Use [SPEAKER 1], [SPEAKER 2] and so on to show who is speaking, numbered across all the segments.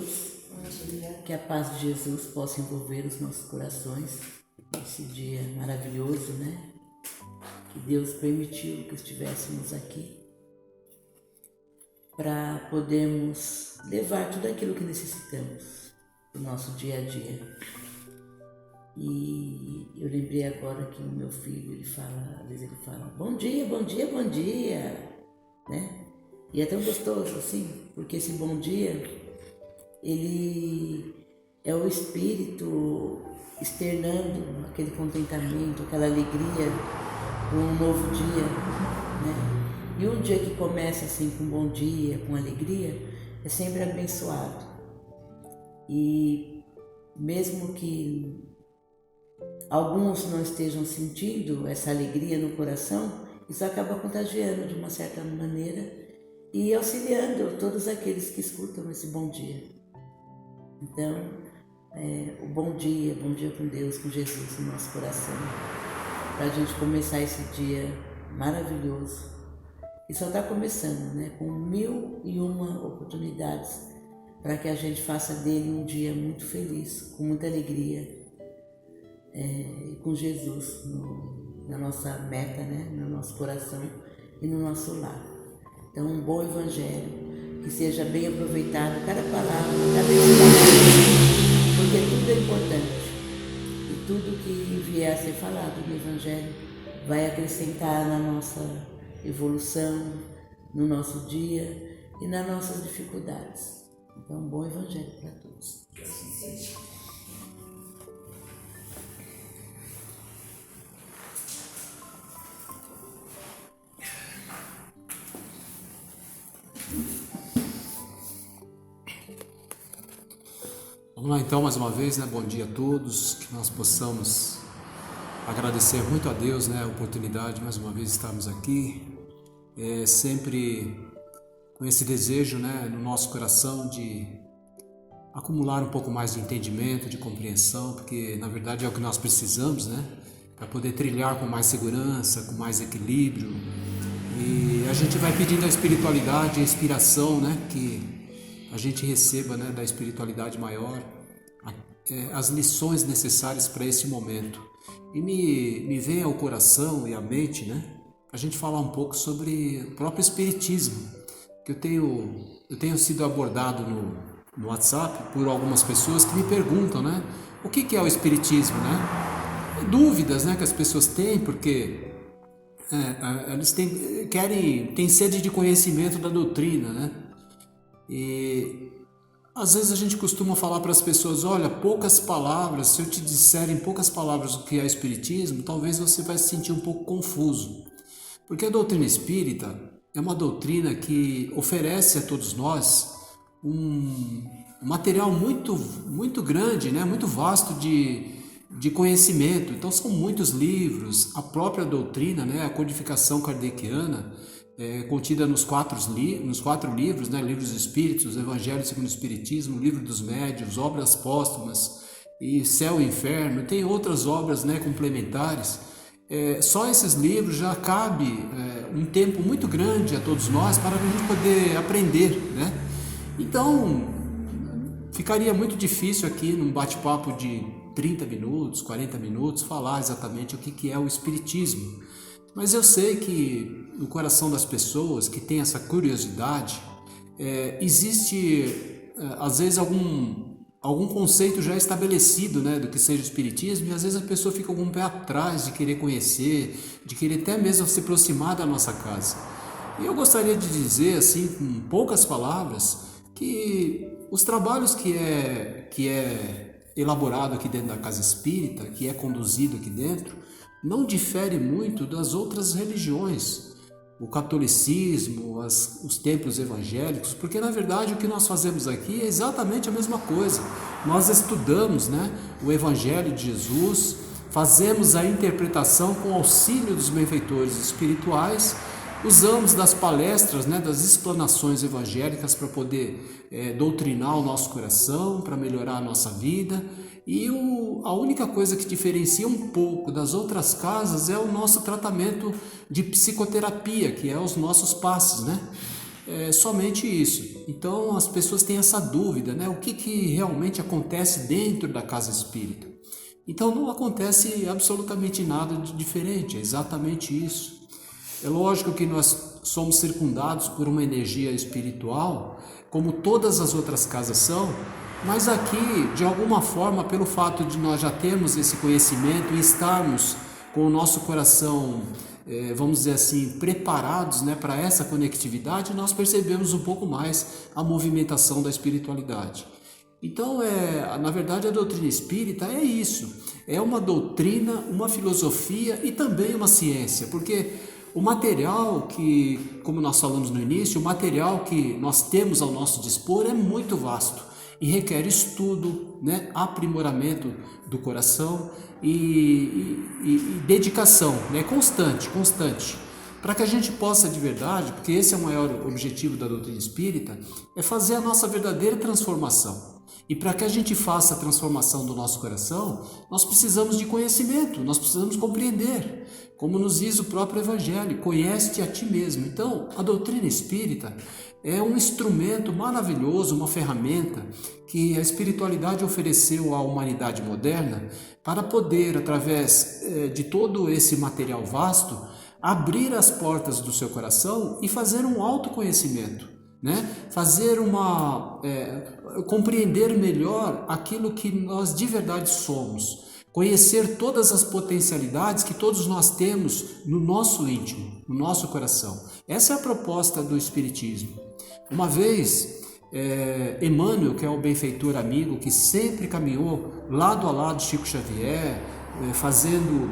[SPEAKER 1] todos. Que a paz de Jesus possa envolver os nossos corações nesse dia maravilhoso, né? Que Deus permitiu que estivéssemos aqui para podermos levar tudo aquilo que necessitamos no nosso dia a dia. E eu lembrei agora que o meu filho, às vezes ele fala, bom dia, bom dia, bom dia, né? E é tão gostoso assim, porque esse bom dia, ele é o Espírito externando aquele contentamento, aquela alegria por um novo dia, né? E um dia que começa assim com bom dia, com alegria, é sempre abençoado. E mesmo que alguns não estejam sentindo essa alegria no coração, isso acaba contagiando de uma certa maneira e auxiliando todos aqueles que escutam esse bom dia. Então, o bom dia com Deus, com Jesus no nosso coração, para a gente começar esse dia maravilhoso. E só está começando, né? Com 1001 oportunidades para que a gente faça dele um dia muito feliz, com muita alegria, e com Jesus na nossa meta, né? No nosso coração e no nosso lar. Então, um bom evangelho, que seja bem aproveitado cada palavra, cada ensinamento, porque tudo é importante. E tudo que vier a ser falado no evangelho vai acrescentar na nossa evolução, no nosso dia e nas nossas dificuldades. Então, um bom evangelho para todos.
[SPEAKER 2] Vamos lá então mais uma vez, né? Bom dia a todos, que nós possamos agradecer muito a Deus, né? A oportunidade mais uma vez de estarmos aqui, sempre com esse desejo, né? No nosso coração de acumular um pouco mais de entendimento, de compreensão, porque na verdade é o que nós precisamos, né? Para poder trilhar com mais segurança, com mais equilíbrio. E a gente vai pedindo a espiritualidade, a inspiração, né? Que a gente receba, né, da espiritualidade maior, as lições necessárias para esse momento. E me vem ao coração e à mente, né, a gente falar um pouco sobre o próprio espiritismo, que eu tenho sido abordado no WhatsApp por algumas pessoas que me perguntam, né, o que é o espiritismo, né? Dúvidas, né, que as pessoas têm, porque eles têm sede de conhecimento da doutrina, né? E às vezes a gente costuma falar para as pessoas, olha, poucas palavras, se eu te disser em poucas palavras o que é espiritismo, talvez você vai se sentir um pouco confuso. Porque a doutrina espírita é uma doutrina que oferece a todos nós um material muito, muito grande, né? Muito vasto de conhecimento. Então são muitos livros, a própria doutrina, né? A codificação kardeciana, contida nos quatro livros, né? Livros dos Espíritos, Evangelho segundo o Espiritismo, Livro dos Médiuns, Obras Póstumas e Céu e Inferno. Tem outras obras, né, complementares. Só esses livros já cabe um tempo muito grande a todos nós para a gente poder aprender, né? Então, ficaria muito difícil aqui num bate-papo de 30 minutos, 40 minutos, falar exatamente o que é o Espiritismo. Mas eu sei que no coração das pessoas que têm essa curiosidade, existe às vezes algum conceito já estabelecido, né, do que seja o espiritismo, e às vezes a pessoa fica com um pé atrás de querer conhecer, de querer até mesmo se aproximar da nossa casa. E eu gostaria de dizer, assim, com poucas palavras, que os trabalhos que é elaborado aqui dentro da casa espírita, que é conduzido aqui dentro, não difere muito das outras religiões, o catolicismo, os templos evangélicos, porque na verdade o que nós fazemos aqui é exatamente a mesma coisa. Nós estudamos, né, o Evangelho de Jesus, fazemos a interpretação com auxílio dos benfeitores espirituais, usamos das palestras, né, das explanações evangélicas para poder doutrinar o nosso coração, para melhorar a nossa vida. E a única coisa que diferencia um pouco das outras casas é o nosso tratamento de psicoterapia, que é os nossos passes, né? somente isso. Então as pessoas têm essa dúvida, né? O que realmente acontece dentro da casa espírita? Então não acontece absolutamente nada de diferente, é exatamente isso. É lógico que nós somos circundados por uma energia espiritual, como todas as outras casas são, mas aqui, de alguma forma, pelo fato de nós já termos esse conhecimento e estarmos com o nosso coração, vamos dizer assim, preparados, né, para essa conectividade, nós percebemos um pouco mais a movimentação da espiritualidade. Então, na verdade, a doutrina espírita é isso, é uma doutrina, uma filosofia e também uma ciência, porque o material que, como nós falamos no início, o material que nós temos ao nosso dispor é muito vasto e requer estudo, né, aprimoramento do coração e dedicação, né, constante, para que a gente possa de verdade, porque esse é o maior objetivo da doutrina espírita, é fazer a nossa verdadeira transformação. E para que a gente faça a transformação do nosso coração, nós precisamos de conhecimento, nós precisamos compreender. Como nos diz o próprio Evangelho, conhece-te a ti mesmo. Então, a doutrina espírita é um instrumento maravilhoso, uma ferramenta que a espiritualidade ofereceu à humanidade moderna para poder, através de todo esse material vasto, abrir as portas do seu coração e fazer um autoconhecimento, né? Compreender melhor aquilo que nós de verdade somos, conhecer todas as potencialidades que todos nós temos no nosso íntimo, no nosso coração. Essa é a proposta do Espiritismo. Uma vez, Emmanuel, que é o benfeitor amigo que sempre caminhou lado a lado de Chico Xavier, fazendo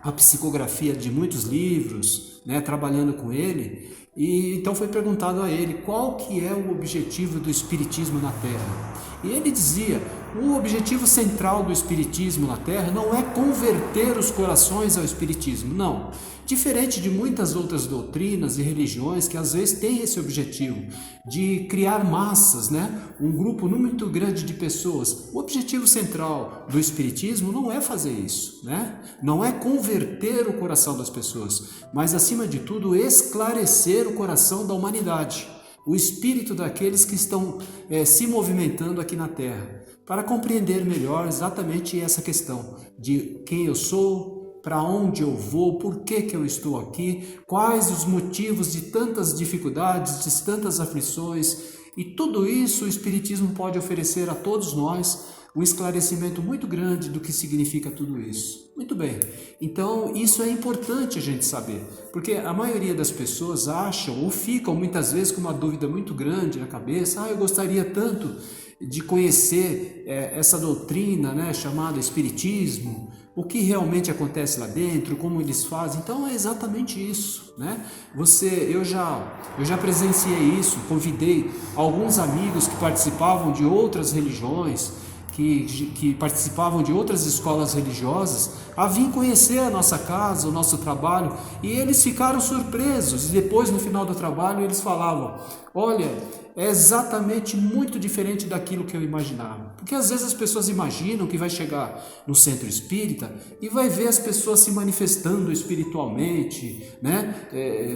[SPEAKER 2] a psicografia de muitos livros, né, trabalhando com ele, e então foi perguntado a ele qual que é o objetivo do Espiritismo na Terra. E ele dizia: o objetivo central do Espiritismo na Terra não é converter os corações ao Espiritismo, não. Diferente de muitas outras doutrinas e religiões que às vezes têm esse objetivo de criar massas, né? Um grupo muito grande de pessoas. O objetivo central do Espiritismo não é fazer isso, né? Não é converter o coração das pessoas, mas acima de tudo esclarecer o coração da humanidade, o espírito daqueles que estão se movimentando aqui na Terra, para compreender melhor exatamente essa questão de quem eu sou, para onde eu vou, por que eu estou aqui, quais os motivos de tantas dificuldades, de tantas aflições, e tudo isso o Espiritismo pode oferecer a todos nós um esclarecimento muito grande do que significa tudo isso. Muito bem, então isso é importante a gente saber, porque a maioria das pessoas acham ou ficam muitas vezes com uma dúvida muito grande na cabeça: eu gostaria tanto de conhecer essa doutrina, né, chamada Espiritismo, o que realmente acontece lá dentro, como eles fazem. Então é exatamente isso, né? Eu já presenciei isso, convidei alguns amigos que participavam de outras religiões, que participavam de outras escolas religiosas, a vir conhecer a nossa casa, o nosso trabalho, e eles ficaram surpresos. E depois, no final do trabalho, eles falavam: olha, é exatamente muito diferente daquilo que eu imaginava. Porque às vezes as pessoas imaginam que vai chegar no centro espírita e vai ver as pessoas se manifestando espiritualmente, né?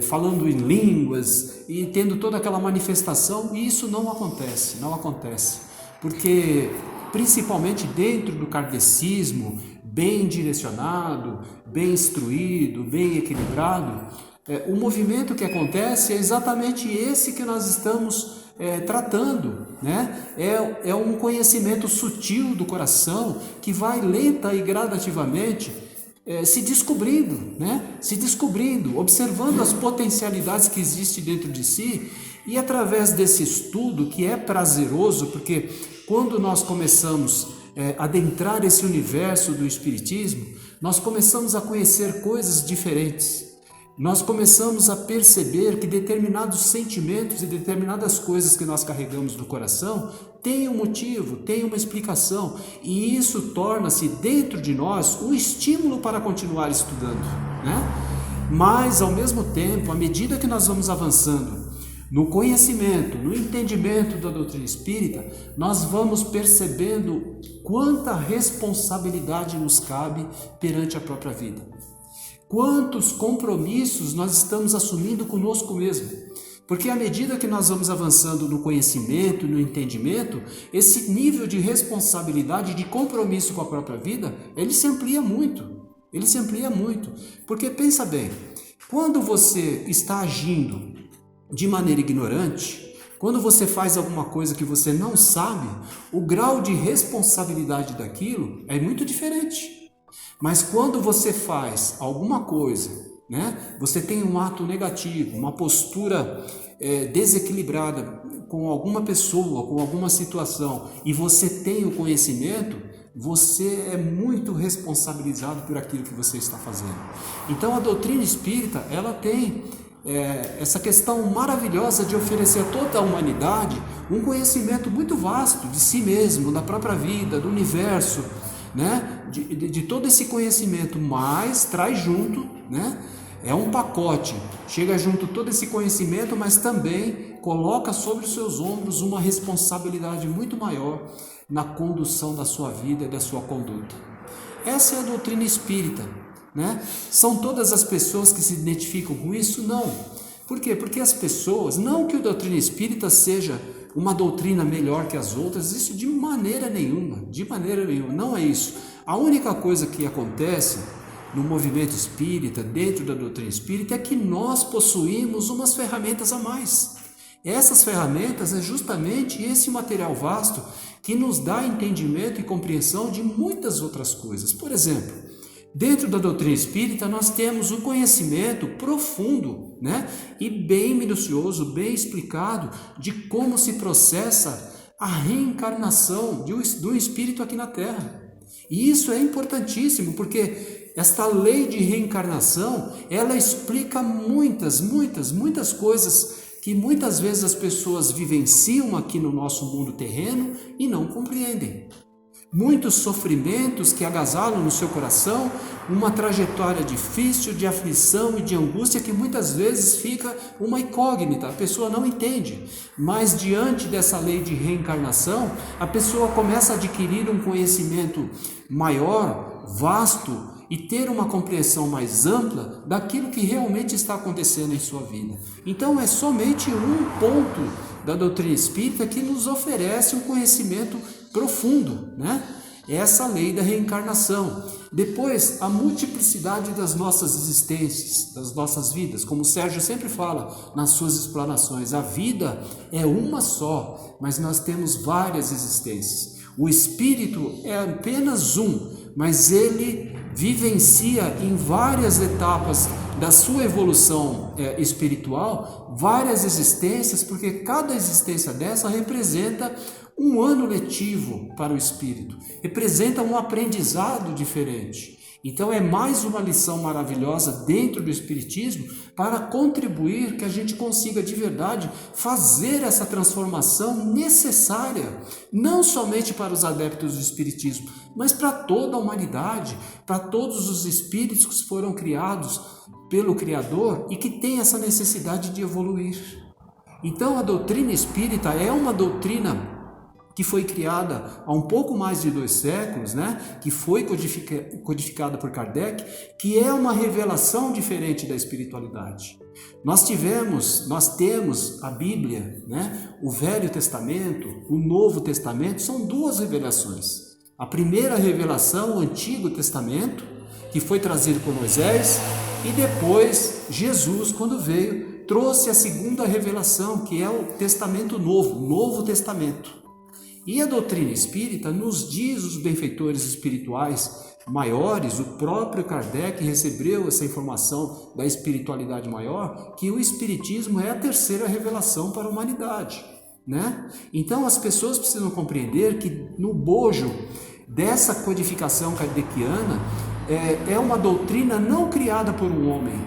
[SPEAKER 2] Falando em línguas e tendo toda aquela manifestação, e isso não acontece, porque principalmente dentro do kardecismo, bem direcionado, bem instruído, bem equilibrado, o movimento que acontece é exatamente esse que nós estamos tratando, né? É um conhecimento sutil do coração que vai lenta e gradativamente se descobrindo, né? Se descobrindo, observando as potencialidades que existem dentro de si, e através desse estudo, que é prazeroso, porque quando nós começamos a adentrar esse universo do Espiritismo, nós começamos a conhecer coisas diferentes. Nós começamos a perceber que determinados sentimentos e determinadas coisas que nós carregamos no coração têm um motivo, têm uma explicação, e isso torna-se dentro de nós um estímulo para continuar estudando, né? Mas, ao mesmo tempo, à medida que nós vamos avançando no conhecimento, no entendimento da doutrina espírita, nós vamos percebendo quanta responsabilidade nos cabe perante a própria vida. Quantos compromissos nós estamos assumindo conosco mesmo. Porque à medida que nós vamos avançando no conhecimento, no entendimento, esse nível de responsabilidade, de compromisso com a própria vida, ele se amplia muito. Ele se amplia muito. Porque pensa bem, quando você está agindo de maneira ignorante, quando você faz alguma coisa que você não sabe, o grau de responsabilidade daquilo é muito diferente. Mas quando você faz alguma coisa, né, você tem um ato negativo, uma postura desequilibrada com alguma pessoa, com alguma situação, e você tem o conhecimento, você é muito responsabilizado por aquilo que você está fazendo. Então a doutrina espírita, ela tem essa questão maravilhosa de oferecer a toda a humanidade um conhecimento muito vasto de si mesmo, da própria vida, do universo, né? de todo esse conhecimento, mas traz junto, né? É um pacote, chega junto todo esse conhecimento, mas também coloca sobre os seus ombros uma responsabilidade muito maior na condução da sua vida e da sua conduta. Essa é a doutrina espírita, né? São todas as pessoas que se identificam com isso? Não. Por quê? Porque as pessoas, não que a doutrina espírita seja uma doutrina melhor que as outras, isso de maneira nenhuma, não é isso. A única coisa que acontece no movimento espírita, dentro da doutrina espírita, é que nós possuímos umas ferramentas a mais. Essas ferramentas é justamente esse material vasto que nos dá entendimento e compreensão de muitas outras coisas. Por exemplo, dentro da doutrina espírita nós temos um conhecimento profundo, né, e bem minucioso, bem explicado de como se processa a reencarnação do espírito aqui na Terra. E isso é importantíssimo, porque esta lei de reencarnação, ela explica muitas coisas que muitas vezes as pessoas vivenciam aqui no nosso mundo terreno e não compreendem. Muitos sofrimentos que agasalam no seu coração, uma trajetória difícil de aflição e de angústia que muitas vezes fica uma incógnita, a pessoa não entende. Mas diante dessa lei de reencarnação, a pessoa começa a adquirir um conhecimento maior, vasto, e ter uma compreensão mais ampla daquilo que realmente está acontecendo em sua vida. Então é somente um ponto da doutrina espírita que nos oferece um conhecimento profundo, né? Essa lei da reencarnação. Depois, a multiplicidade das nossas existências, das nossas vidas. Como o Sérgio sempre fala nas suas explanações, a vida é uma só, mas nós temos várias existências. O espírito é apenas um, mas ele vivencia em várias etapas da sua evolução espiritual, várias existências, porque cada existência dessa representa um ano letivo para o espírito, representa um aprendizado diferente. Então é mais uma lição maravilhosa dentro do espiritismo para contribuir que a gente consiga de verdade fazer essa transformação necessária, não somente para os adeptos do espiritismo, mas para toda a humanidade, para todos os espíritos que foram criados pelo Criador e que têm essa necessidade de evoluir. Então a doutrina espírita é uma doutrina que foi criada há um pouco mais de 2 séculos, né? Que foi codificada por Kardec, que é uma revelação diferente da espiritualidade. Nós temos a Bíblia, né? O Velho Testamento, o Novo Testamento, são 2 revelações. A primeira revelação, o Antigo Testamento, que foi trazido por Moisés, e depois Jesus, quando veio, trouxe a segunda revelação, que é o Testamento Novo, o Novo Testamento. E a doutrina espírita nos diz, os benfeitores espirituais maiores, o próprio Kardec recebeu essa informação da espiritualidade maior, que o espiritismo é a terceira revelação para a humanidade, né? Então as pessoas precisam compreender que no bojo dessa codificação kardeciana é uma doutrina não criada por um homem,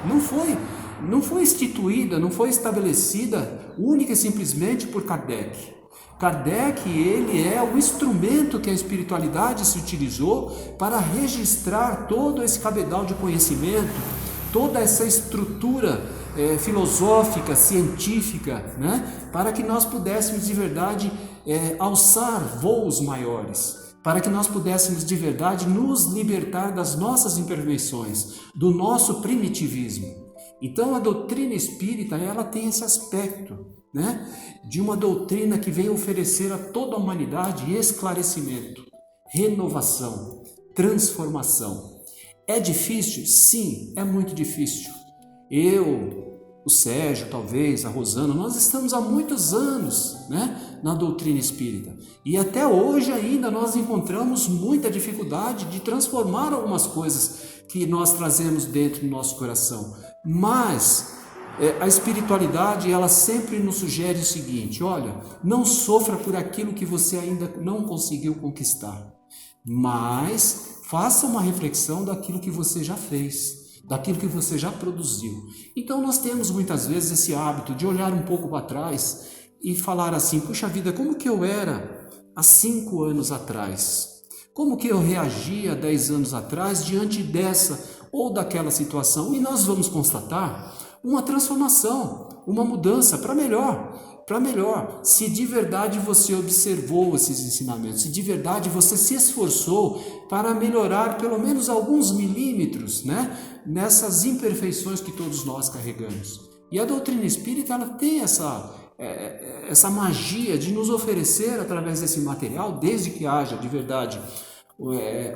[SPEAKER 2] não foi instituída, não foi estabelecida única e simplesmente por Kardec. Kardec, ele é o instrumento que a espiritualidade se utilizou para registrar todo esse cabedal de conhecimento, toda essa estrutura filosófica, científica, né? Para que nós pudéssemos de verdade alçar voos maiores, para que nós pudéssemos de verdade nos libertar das nossas imperfeições, do nosso primitivismo. Então a doutrina espírita, ela tem esse aspecto, né, de uma doutrina que vem oferecer a toda a humanidade esclarecimento, renovação, transformação. É difícil? Sim, é muito difícil. O Sérgio, talvez, a Rosana, nós estamos há muitos anos, né, na doutrina espírita. E até hoje ainda nós encontramos muita dificuldade de transformar algumas coisas que nós trazemos dentro do nosso coração. Mas a espiritualidade, ela sempre nos sugere o seguinte: olha, não sofra por aquilo que você ainda não conseguiu conquistar, mas faça uma reflexão daquilo que você já fez, daquilo que você já produziu. Então nós temos muitas vezes esse hábito de olhar um pouco para trás e falar assim: puxa vida, como que eu era há 5 anos atrás? Como que eu reagia 10 anos atrás diante dessa ou daquela situação? E nós vamos constatar uma transformação, uma mudança para melhor, se de verdade você observou esses ensinamentos, se de verdade você se esforçou para melhorar pelo menos alguns milímetros, né, nessas imperfeições que todos nós carregamos. E a doutrina espírita, ela tem essa magia de nos oferecer, através desse material, desde que haja de verdade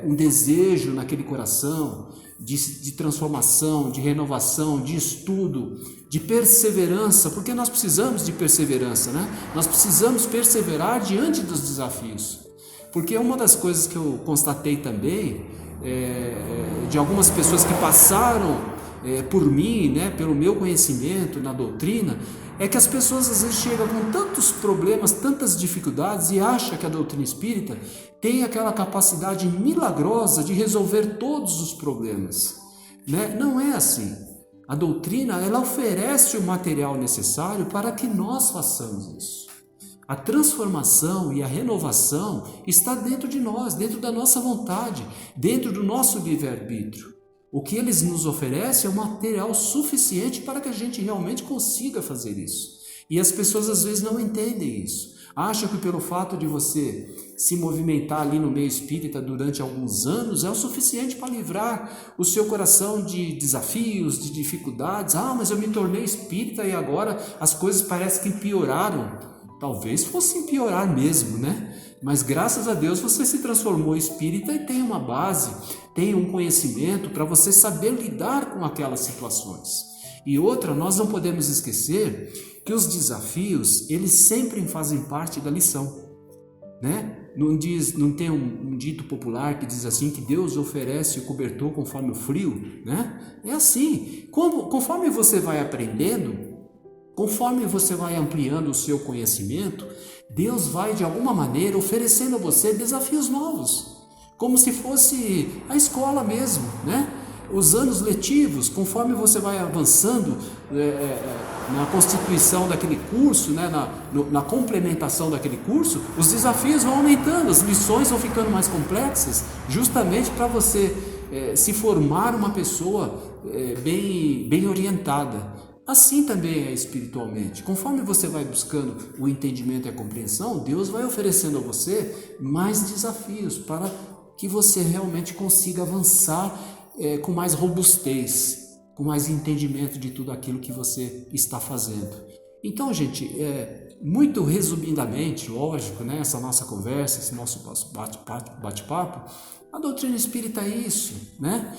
[SPEAKER 2] um desejo naquele coração de transformação, de renovação, de estudo, de perseverança, porque nós precisamos de perseverança, né? Nós precisamos perseverar diante dos desafios, porque uma das coisas que eu constatei também de algumas pessoas que passaram por mim, né, pelo meu conhecimento na doutrina, é que as pessoas às vezes chegam com tantos problemas, tantas dificuldades e acham que a doutrina espírita tem aquela capacidade milagrosa de resolver todos os problemas, né? Não é assim. A doutrina, ela oferece o material necessário para que nós façamos isso. A transformação e a renovação está dentro de nós, dentro da nossa vontade, dentro do nosso livre-arbítrio. O que eles nos oferecem é um material suficiente para que a gente realmente consiga fazer isso. E as pessoas às vezes não entendem isso. Acham que pelo fato de você se movimentar ali no meio espírita durante alguns anos é o suficiente para livrar o seu coração de desafios, de dificuldades. Ah, mas eu me tornei espírita e agora as coisas parecem que pioraram. Talvez fossem piorar mesmo, né? Mas graças a Deus você se transformou espírita e tem uma base, tem um conhecimento para você saber lidar com aquelas situações. E outra, nós não podemos esquecer que os desafios, eles sempre fazem parte da lição, né? Não tem um dito popular que diz assim, que Deus oferece o cobertor conforme o frio, né? É assim, conforme você vai aprendendo, conforme você vai ampliando o seu conhecimento, Deus vai de alguma maneira oferecendo a você desafios novos, como se fosse a escola mesmo, né? Os anos letivos, conforme você vai avançando na constituição daquele curso, né? na complementação daquele curso, os desafios vão aumentando, as lições vão ficando mais complexas, justamente para você se formar uma pessoa bem orientada. Assim também é espiritualmente. Conforme você vai buscando o entendimento e a compreensão, Deus vai oferecendo a você mais desafios para que você realmente consiga avançar com mais robustez, com mais entendimento de tudo aquilo que você está fazendo. Então, gente, muito resumidamente, lógico, né, essa nossa conversa, esse nosso bate-papo, a doutrina espírita é isso, né?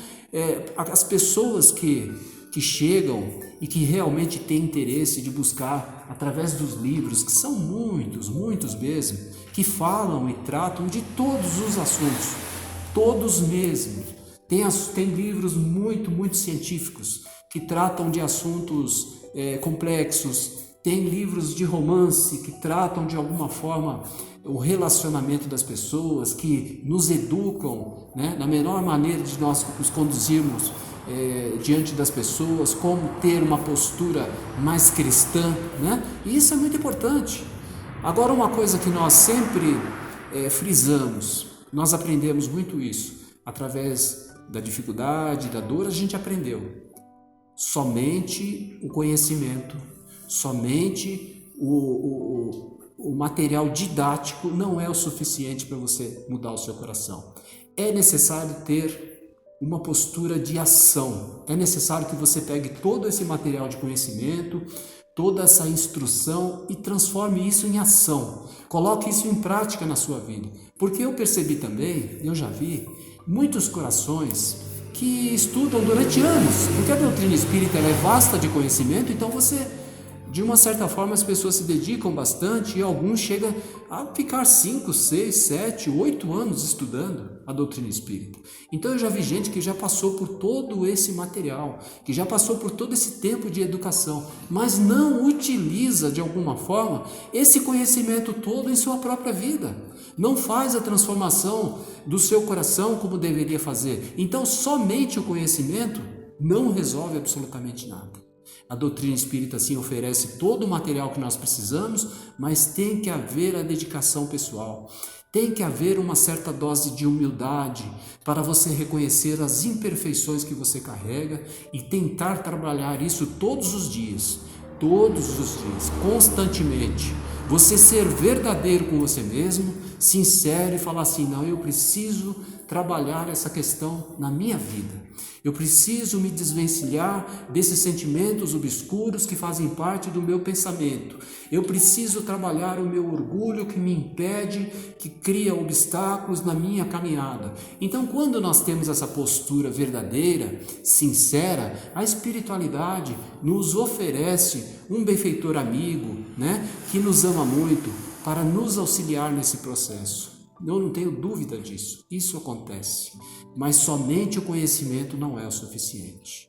[SPEAKER 2] As pessoas que chegam e que realmente têm interesse de buscar através dos livros, que são muitos mesmo, que falam e tratam de todos os assuntos, todos mesmo. Tem livros muito científicos que tratam de assuntos complexos, tem livros de romance que tratam de alguma forma o relacionamento das pessoas, que nos educam, né, na melhor maneira de nós nos conduzirmos diante das pessoas, como ter uma postura mais cristã, né? E isso é muito importante. Agora, uma coisa que nós sempre frisamos, nós aprendemos muito isso, através da dificuldade, da dor, a gente aprendeu. Somente o conhecimento, somente o material didático não é o suficiente para você mudar o seu coração. É necessário ter uma postura de ação. É necessário que você pegue todo esse material de conhecimento, toda essa instrução e transforme isso em ação. Coloque isso em prática na sua vida. Porque eu percebi também, eu já vi, muitos corações que estudam durante anos, porque a doutrina espírita ela é vasta de conhecimento, então de uma certa forma as pessoas se dedicam bastante e alguns chegam a ficar 5, 6, 7, 8 anos estudando a doutrina espírita. Então eu já vi gente que já passou por todo esse material, que já passou por todo esse tempo de educação, mas não utiliza de alguma forma esse conhecimento todo em sua própria vida. Não faz a transformação do seu coração como deveria fazer. Então somente o conhecimento não resolve absolutamente nada. A doutrina espírita sim oferece todo o material que nós precisamos, mas tem que haver a dedicação pessoal. Tem que haver uma certa dose de humildade para você reconhecer as imperfeições que você carrega e tentar trabalhar isso todos os dias, constantemente. Você ser verdadeiro com você mesmo, sincero e falar assim, não, eu preciso trabalhar essa questão na minha vida. Eu preciso me desvencilhar desses sentimentos obscuros que fazem parte do meu pensamento. Eu preciso trabalhar o meu orgulho que me impede, que cria obstáculos na minha caminhada. Então, quando nós temos essa postura verdadeira, sincera, a espiritualidade nos oferece um benfeitor amigo, que nos ama muito, para nos auxiliar nesse processo. Eu não tenho dúvida disso, isso acontece, mas somente o conhecimento não é o suficiente.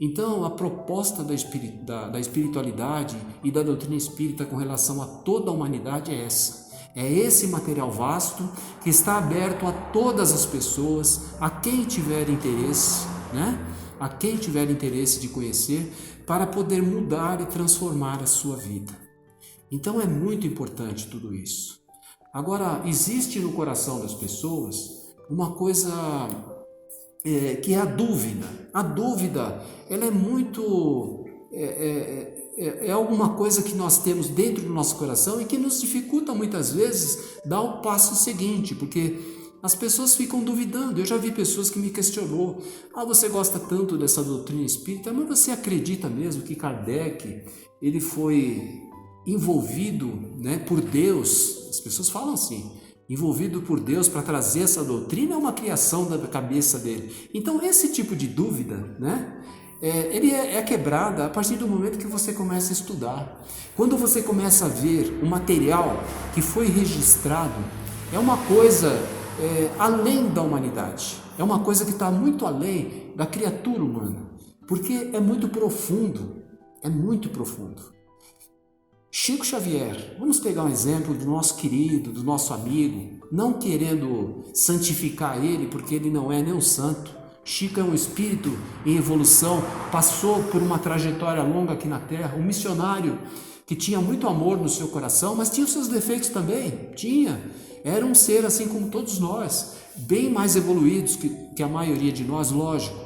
[SPEAKER 2] Então, a proposta da espiritualidade e da doutrina espírita com relação a toda a humanidade é essa. É esse material vasto que está aberto a todas as pessoas, a quem tiver interesse, a quem tiver interesse de conhecer, para poder mudar e transformar a sua vida. Então, é muito importante tudo isso. Agora, existe no coração das pessoas uma coisa que é a dúvida. A dúvida, ela é muito... É alguma coisa que nós temos dentro do nosso coração e que nos dificulta muitas vezes dar o passo seguinte, porque as pessoas ficam duvidando. Eu já vi pessoas que me questionou, você gosta tanto dessa doutrina espírita, mas você acredita mesmo que Kardec ele foi envolvido por Deus? As pessoas falam assim, envolvido por Deus para trazer essa doutrina, é uma criação da cabeça dele. Então esse tipo de dúvida, ele é quebrada a partir do momento que você começa a estudar. Quando você começa a ver o material que foi registrado, é uma coisa além da humanidade, é uma coisa que está muito além da criatura humana, porque é muito profundo, Chico Xavier, vamos pegar um exemplo do nosso querido, do nosso amigo, não querendo santificar ele, porque ele não é nem um santo. Chico é um espírito em evolução, passou por uma trajetória longa aqui na Terra, um missionário que tinha muito amor no seu coração, mas tinha os seus defeitos também, era um ser assim como todos nós, bem mais evoluídos que a maioria de nós, lógico,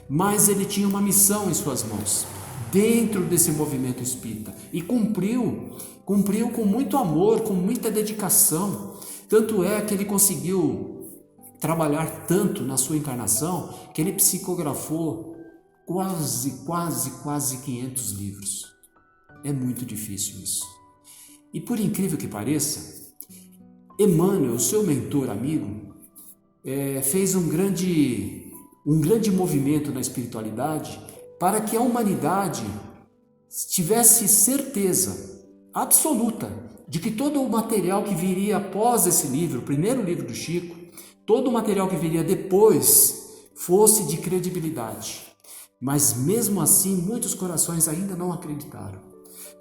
[SPEAKER 2] mas ele tinha uma missão em suas mãos, dentro desse movimento espírita, e cumpriu com muito amor, com muita dedicação. Tanto é que ele conseguiu trabalhar tanto na sua encarnação que ele psicografou quase 500 livros. É muito difícil isso. E por incrível que pareça, Emmanuel, seu mentor amigo, fez um grande movimento na espiritualidade para que a humanidade tivesse certeza absoluta de que todo o material que viria após esse livro, o primeiro livro do Chico, todo o material que viria depois fosse de credibilidade. Mas mesmo assim, muitos corações ainda não acreditaram.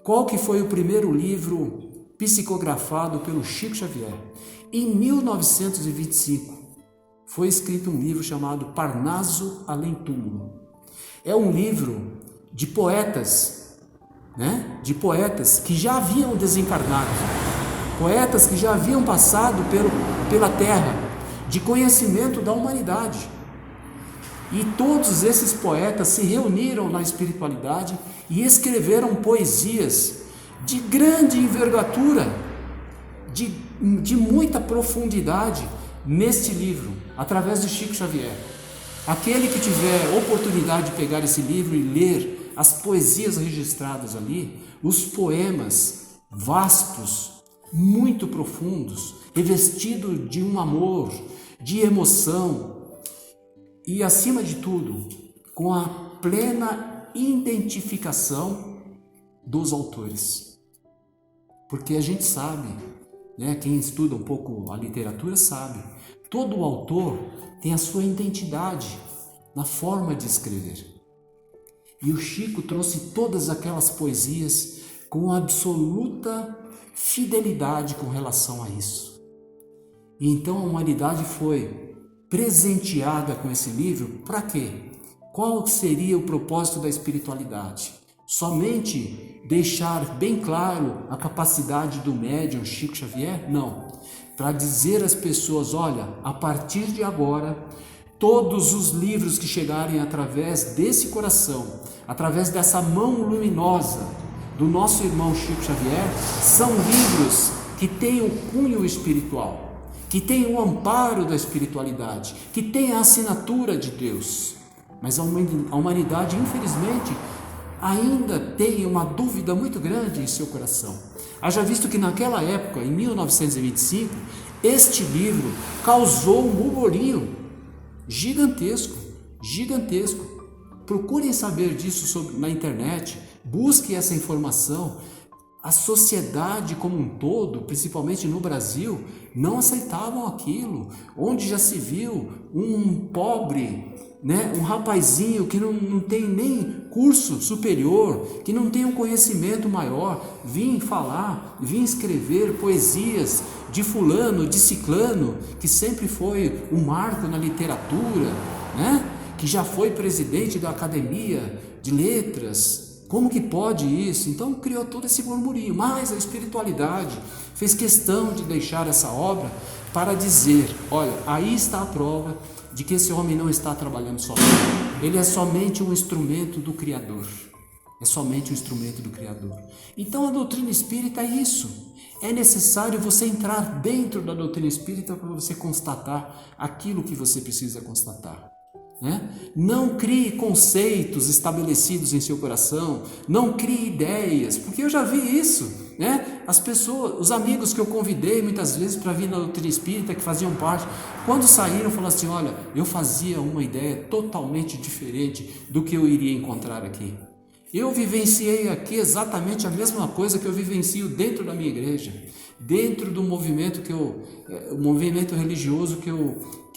[SPEAKER 2] Qual que foi o primeiro livro psicografado pelo Chico Xavier? Em 1925, foi escrito um livro chamado Parnaso Além Túmulo. É um livro de poetas, de poetas que já haviam desencarnado, poetas que já haviam passado pela Terra, de conhecimento da humanidade. E todos esses poetas se reuniram na espiritualidade e escreveram poesias de grande envergadura, de muita profundidade neste livro, através de Chico Xavier. Aquele que tiver oportunidade de pegar esse livro e ler as poesias registradas ali, os poemas vastos, muito profundos, revestidos de um amor, de emoção e, acima de tudo, com a plena identificação dos autores. Porque a gente sabe, né, quem estuda um pouco a literatura sabe, todo autor tem a sua identidade na forma de escrever. E o Chico trouxe todas aquelas poesias com absoluta fidelidade com relação a isso. E então a humanidade foi presenteada com esse livro para quê? Qual seria o propósito da espiritualidade? Somente deixar bem claro a capacidade do médium Chico Xavier? Não. Para dizer às pessoas, olha, a partir de agora, todos os livros que chegarem através desse coração, através dessa mão luminosa do nosso irmão Chico Xavier, são livros que têm o cunho espiritual, que têm o amparo da espiritualidade, que têm a assinatura de Deus. Mas a humanidade, infelizmente, ainda tem uma dúvida muito grande em seu coração. Haja visto que naquela época, em 1925, este livro causou um burburinho gigantesco. Procurem saber disso na internet, busquem essa informação. A sociedade como um todo, principalmente no Brasil, não aceitavam aquilo, onde já se viu um pobre, né, um rapazinho que não tem nem curso superior, que não tem um conhecimento maior, vir falar, vir escrever poesias de fulano, de ciclano, que sempre foi um marco na literatura, né, que já foi presidente da Academia de Letras. Como que pode isso? Então criou todo esse murmurinho, mas a espiritualidade fez questão de deixar essa obra para dizer, olha, aí está a prova de que esse homem não está trabalhando sozinho, ele é somente um instrumento do Criador, Então a doutrina espírita é isso, é necessário você entrar dentro da doutrina espírita para você constatar aquilo que você precisa constatar. Não crie conceitos estabelecidos em seu coração, não crie ideias, porque eu já vi isso, as pessoas, os amigos que eu convidei muitas vezes para vir na doutrina espírita, que faziam parte, quando saíram falaram assim, olha, eu fazia uma ideia totalmente diferente do que eu iria encontrar aqui. Eu vivenciei aqui exatamente a mesma coisa que eu vivencio dentro da minha igreja, dentro do movimento o movimento religioso que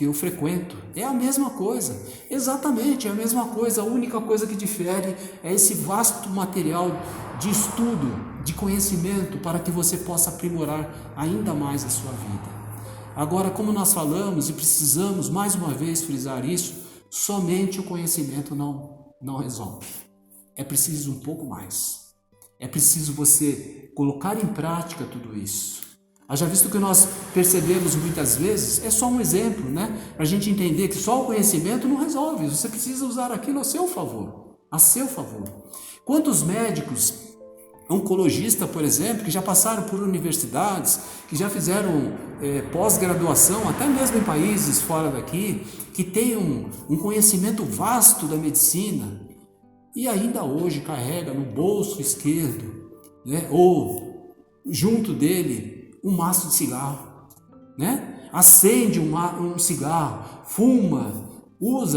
[SPEAKER 2] eu frequento. É a mesma coisa, exatamente é a mesma coisa. A única coisa que difere é esse vasto material de estudo, de conhecimento, para que você possa aprimorar ainda mais a sua vida. Agora, como nós falamos e precisamos mais uma vez frisar isso, somente o conhecimento não resolve. É preciso um pouco mais. É preciso você colocar em prática tudo isso. Haja visto que nós percebemos muitas vezes, é só um exemplo, para a gente entender que só o conhecimento não resolve. Você precisa usar aquilo a seu favor. Quantos médicos, oncologistas, por exemplo, que já passaram por universidades, que já fizeram pós-graduação, até mesmo em países fora daqui, que têm um conhecimento vasto da medicina, e ainda hoje carrega no bolso esquerdo, ou junto dele um maço de cigarro, acende um cigarro, fuma,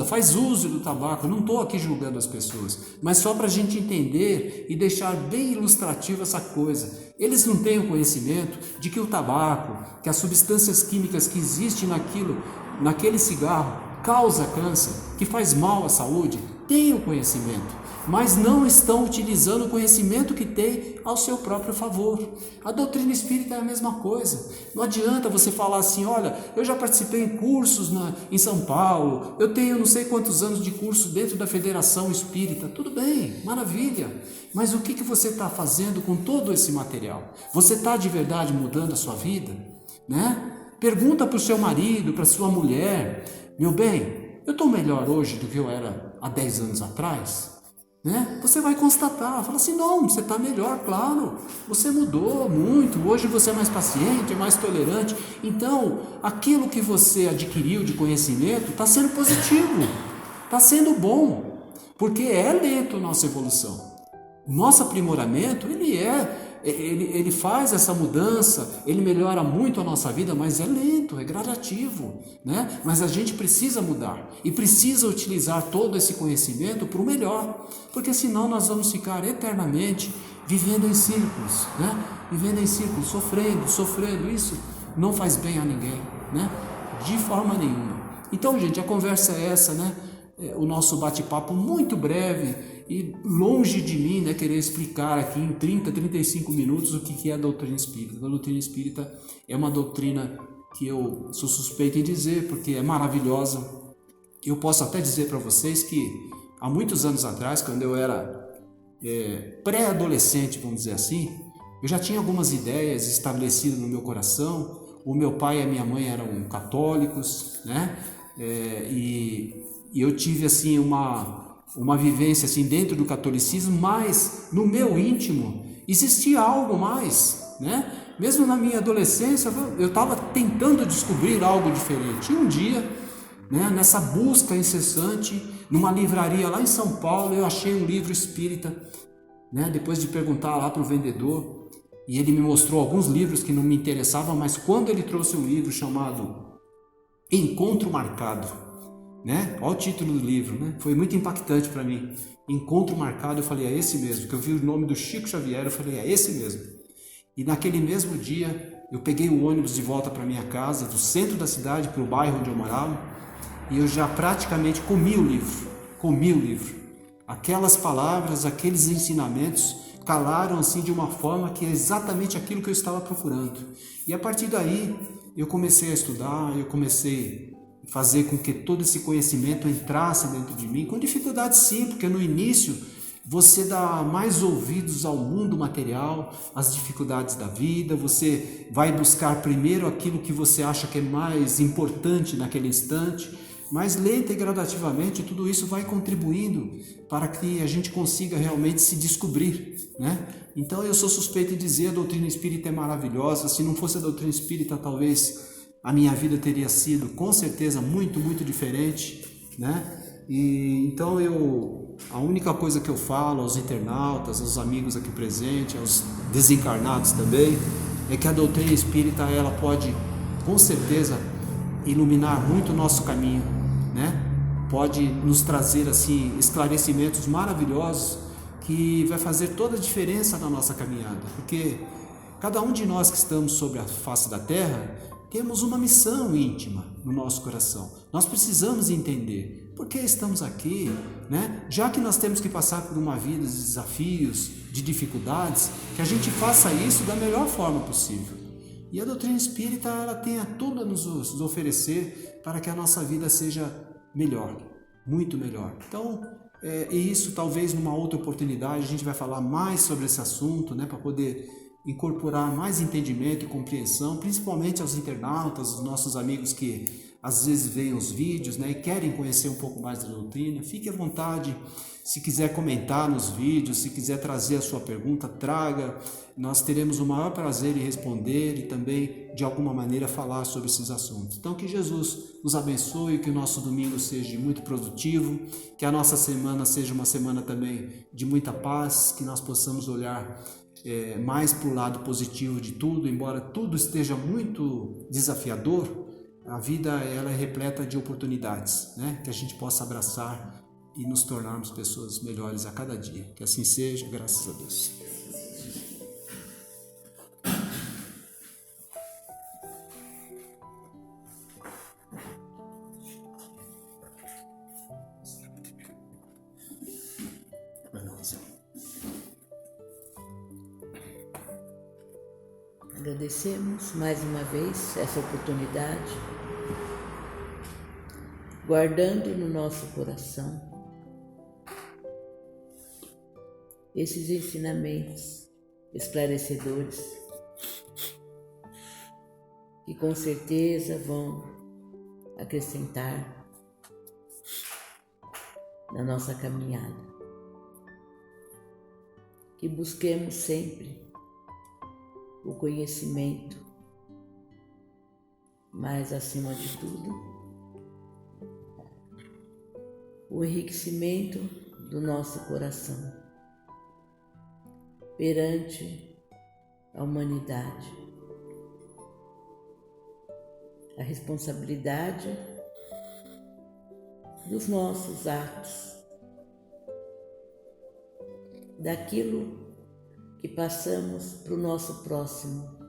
[SPEAKER 2] faz uso do tabaco. Não estou aqui julgando as pessoas, mas só para a gente entender e deixar bem ilustrativo essa coisa. Eles não têm o conhecimento de que o tabaco, que as substâncias químicas que existem naquele cigarro causa câncer, que faz mal à saúde. Têm o conhecimento, mas não estão utilizando o conhecimento que tem ao seu próprio favor. A doutrina espírita é a mesma coisa. Não adianta você falar assim, olha, eu já participei em cursos em São Paulo, eu tenho não sei quantos anos de curso dentro da Federação Espírita. Tudo bem, maravilha, mas o que você está fazendo com todo esse material? Você está de verdade mudando a sua vida? Pergunta para o seu marido, para a sua mulher, meu bem, eu estou melhor hoje do que eu era há 10 anos atrás? Você vai constatar, fala assim, não, você está melhor, claro, você mudou muito, hoje você é mais paciente, é mais tolerante. Então, aquilo que você adquiriu de conhecimento está sendo positivo, Está sendo bom, porque é lento a nossa evolução. O nosso aprimoramento, ele faz essa mudança, ele melhora muito a nossa vida, mas é lento, é gradativo, né? Mas a gente precisa mudar e precisa utilizar todo esse conhecimento para o melhor, porque senão nós vamos ficar eternamente vivendo em círculos, né? Vivendo em círculos, sofrendo, isso não faz bem a ninguém, né? De forma nenhuma. Então, gente, a conversa é essa, né? O nosso bate-papo muito breve e longe de mim, né, querer explicar aqui em 30, 35 minutos o que é a doutrina espírita. A doutrina espírita é uma doutrina que eu sou suspeito em dizer, porque é maravilhosa. Eu posso até dizer para vocês que há muitos anos atrás, quando eu era pré-adolescente, vamos dizer assim, eu já tinha algumas ideias estabelecidas no meu coração. O meu pai e a minha mãe eram católicos, né? E eu tive assim uma vivência assim dentro do catolicismo, mas no meu íntimo existia algo mais, né? Mesmo na minha adolescência eu estava tentando descobrir algo diferente. E um dia, né, nessa busca incessante, numa livraria lá em São Paulo, eu achei um livro espírita, né? Depois de perguntar lá para o vendedor, e ele me mostrou alguns livros que não me interessavam, mas quando ele trouxe um livro chamado Encontro Marcado, né? Olha o título do livro, né? Foi muito impactante para mim. Encontro Marcado, eu falei, é esse mesmo, que eu vi o nome do Chico Xavier, eu falei, é esse mesmo. E naquele mesmo dia, eu peguei o ônibus de volta para minha casa, do centro da cidade para o bairro onde eu morava, e eu já praticamente comi o livro. Aquelas palavras, aqueles ensinamentos calaram assim de uma forma que é exatamente aquilo que eu estava procurando. E a partir daí, eu comecei a estudar, eu comecei a fazer com que todo esse conhecimento entrasse dentro de mim, com dificuldade sim, porque no início você dá mais ouvidos ao mundo material, às dificuldades da vida, você vai buscar primeiro aquilo que você acha que é mais importante naquele instante, mas lenta e gradativamente tudo isso vai contribuindo para que a gente consiga realmente se descobrir, né? Então eu sou suspeito em dizer, a doutrina espírita é maravilhosa. Se não fosse a doutrina espírita, talvez a minha vida teria sido com certeza muito, muito diferente, né? E então a única coisa que eu falo aos internautas, aos amigos aqui presentes, aos desencarnados também, é que a doutrina espírita ela pode com certeza iluminar muito o nosso caminho, né? Pode nos trazer assim esclarecimentos maravilhosos que vai fazer toda a diferença na nossa caminhada, porque cada um de nós que estamos sobre a face da terra temos uma missão íntima no nosso coração. Nós precisamos entender por que estamos aqui, né? Já que nós temos que passar por uma vida de desafios, de dificuldades, que a gente faça isso da melhor forma possível. E a doutrina espírita ela tem tudo a nos oferecer para que a nossa vida seja melhor, muito melhor. Então, e isso talvez numa outra oportunidade a gente vai falar mais sobre esse assunto, né, para poder incorporar mais entendimento e compreensão, principalmente aos internautas, os nossos amigos que às vezes veem os vídeos, né, e querem conhecer um pouco mais da doutrina. Fique à vontade, se quiser comentar nos vídeos, se quiser trazer a sua pergunta, traga. Nós teremos o maior prazer em responder e também, de alguma maneira, falar sobre esses assuntos. Então, que Jesus nos abençoe, que o nosso domingo seja muito produtivo, que a nossa semana seja uma semana também de muita paz, que nós possamos olhar mais para o lado positivo de tudo, embora tudo esteja muito desafiador. A vida ela é repleta de oportunidades, né? Que a gente possa abraçar e nos tornarmos pessoas melhores a cada dia. Que assim seja, graças a Deus.
[SPEAKER 1] Agradecemos mais uma vez essa oportunidade, guardando no nosso coração esses ensinamentos esclarecedores que com certeza vão acrescentar na nossa caminhada. Que busquemos sempre o conhecimento, mas acima de tudo, o enriquecimento do nosso coração perante a humanidade, a responsabilidade dos nossos atos, daquilo que passamos para o nosso próximo.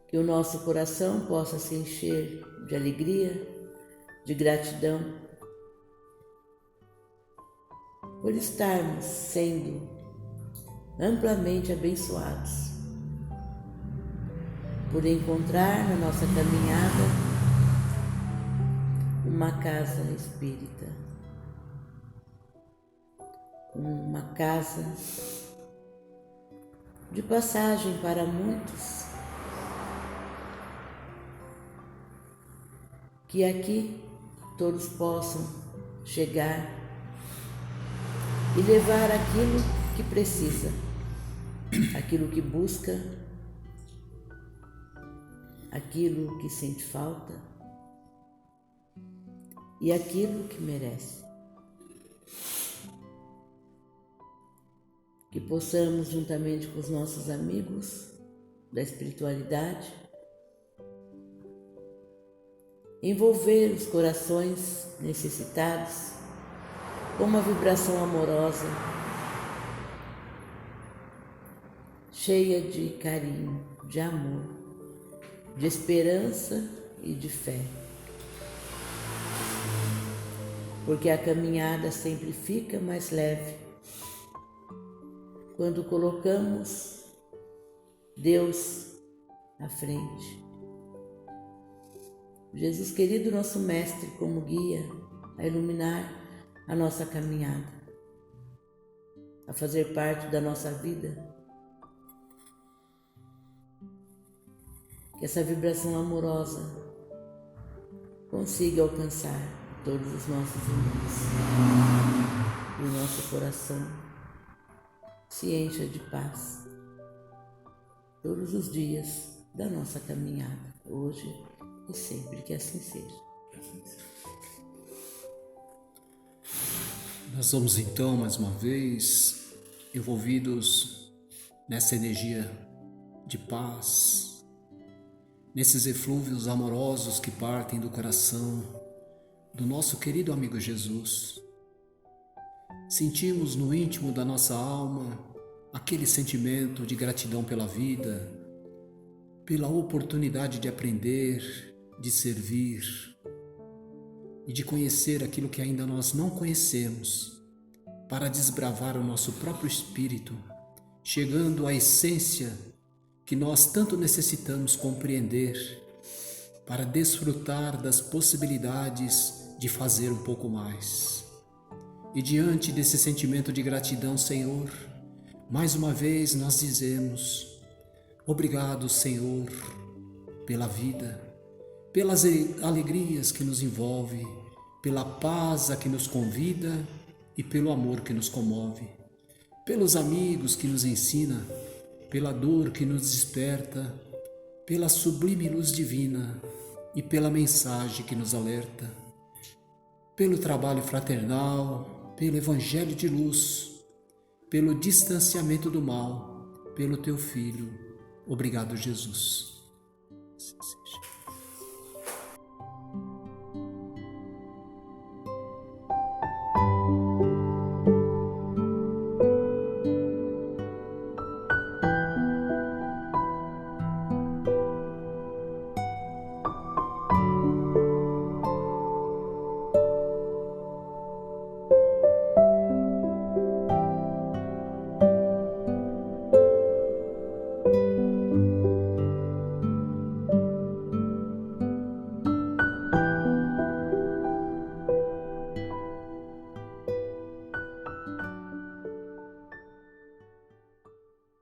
[SPEAKER 1] Que o nosso coração possa se encher de alegria, de gratidão, por estarmos sendo amplamente abençoados, por encontrar na nossa caminhada uma casa espírita, uma casa de passagem para muitos, que aqui todos possam chegar e levar aquilo que precisa, aquilo que busca, aquilo que sente falta e aquilo que merece. Que possamos, juntamente com os nossos amigos da espiritualidade, envolver os corações necessitados com uma vibração amorosa, cheia de carinho, de amor, de esperança e de fé. Porque a caminhada sempre fica mais leve quando colocamos Deus à frente. Jesus querido, nosso Mestre, como guia a iluminar a nossa caminhada, a fazer parte da nossa vida. Que essa vibração amorosa consiga alcançar todos os nossos irmãos e o nosso coração se encha de paz todos os dias da nossa caminhada, hoje e sempre, que assim seja.
[SPEAKER 2] Nós vamos então, mais uma vez, envolvidos nessa energia de paz, nesses eflúvios amorosos que partem do coração do nosso querido amigo Jesus. Sentimos no íntimo da nossa alma aquele sentimento de gratidão pela vida, pela oportunidade de aprender, de servir e de conhecer aquilo que ainda nós não conhecemos, para desbravar o nosso próprio espírito, chegando à essência que nós tanto necessitamos compreender para desfrutar das possibilidades de fazer um pouco mais. E diante desse sentimento de gratidão, Senhor, mais uma vez nós dizemos: obrigado, Senhor, pela vida, pelas alegrias que nos envolve, pela paz a que nos convida e pelo amor que nos comove, pelos amigos que nos ensina, pela dor que nos desperta, pela sublime luz divina e pela mensagem que nos alerta, pelo trabalho fraternal, pelo evangelho de luz, pelo distanciamento do mal, pelo Teu Filho. Obrigado, Jesus.